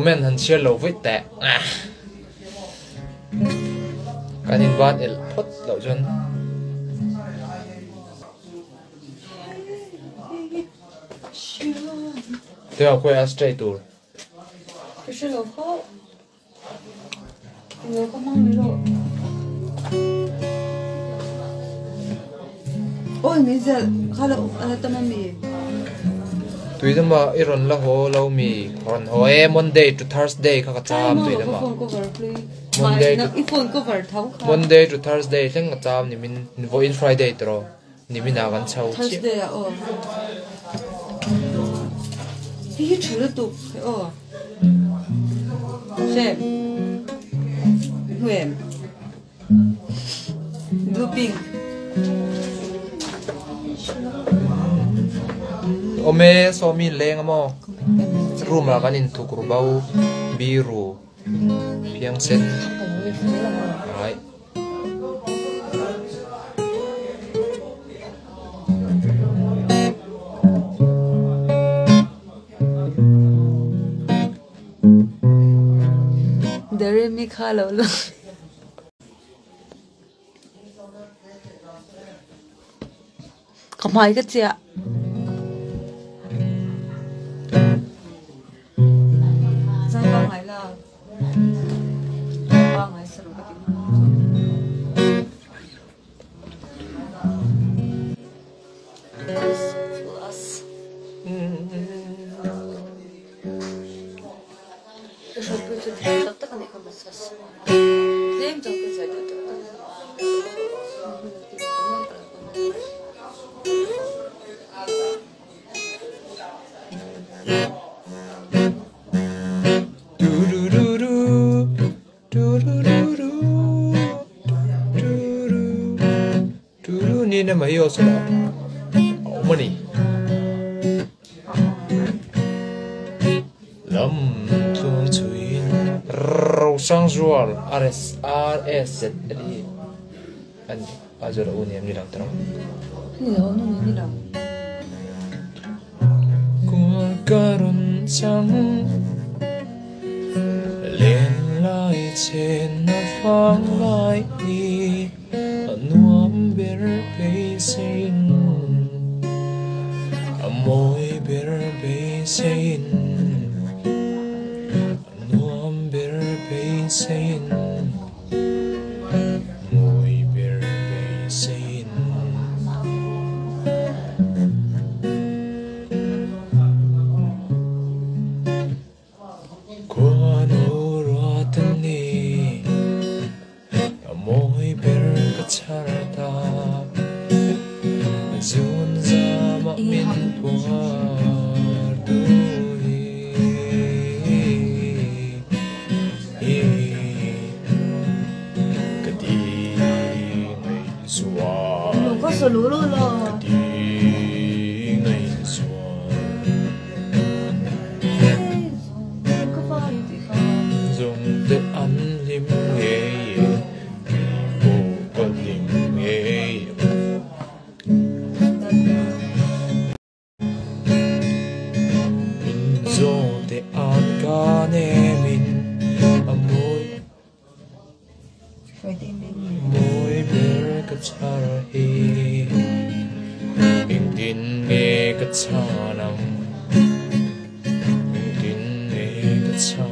comment han share lo với tệ cái nhìn vát el phốt lẩu chân tôi học quay straight tour cái sự lẩu khó người có mang đi rồi ôi mấy giờ khá là tâm mì tụi em mà iron là hồ lâu mì còn hồ Monday to Thursday các chạm tụi em mà Monday to Thursday lên các chạm thì mình vô in Friday rồi thì mình nào vẫn sau Thursday à 이게 줄도 셰프 왜 루빙 ome so mi leng mo room ra kanin thuk ru bau biru piang set right Dere mi khalo lo kamai cái chia sai ba ngày là ba ngày sau cái plus Что будет? Что так они как бы сос. Дем только зайдет. Ni na mai oso la. Mani. Lâm thương chui rau sang rual RS RS anh azura uni em ni lang tro. Ni lo no ni lang. Qua karon sang lên lại trên na phang lại đi nuam ber pe sein môi ber pe sein nuam ber pe sein môi ber pe sein qua nô roatan ni môi ber ka charta zun za ma min puar tu ka di ngai suwa Nó có số lúa luôn rồi. ka di ngai suwa Có phải gì không? dùng để ăn lim nghe cô có lim nghe mình zo để ăn cá nè mình môi Phải tìm đến môi bể cái chả hi mình tin nghe cái chả nằm mình tin nghe cái chả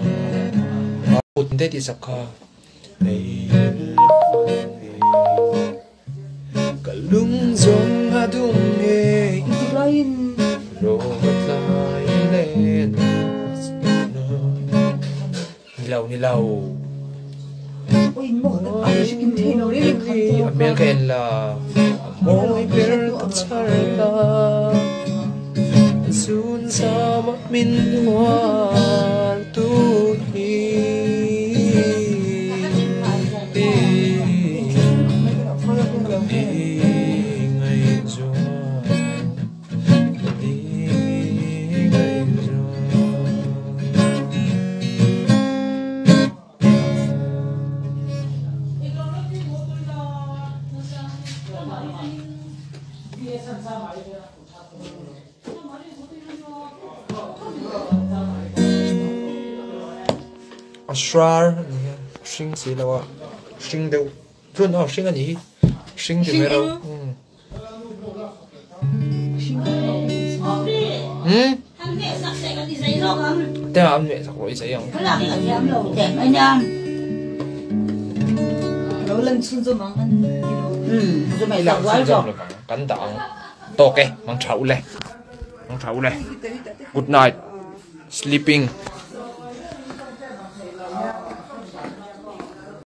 một thế thì sắp kha cả lung giống hà dung nghe Lain. rồi lại lên ni lâu Ôi một cái ăn chỉ kim thế nào đấy mình American là môi bể cái chả la sun sa ma min hoa tu hi Ashrar Sing si lawa Sing đâu Run oh Sing anh nhỉ Sing thì mẹ đâu Thế mà anh mẹ sao có gì không cắn tặng to kê mang chậu lên Good night sleeping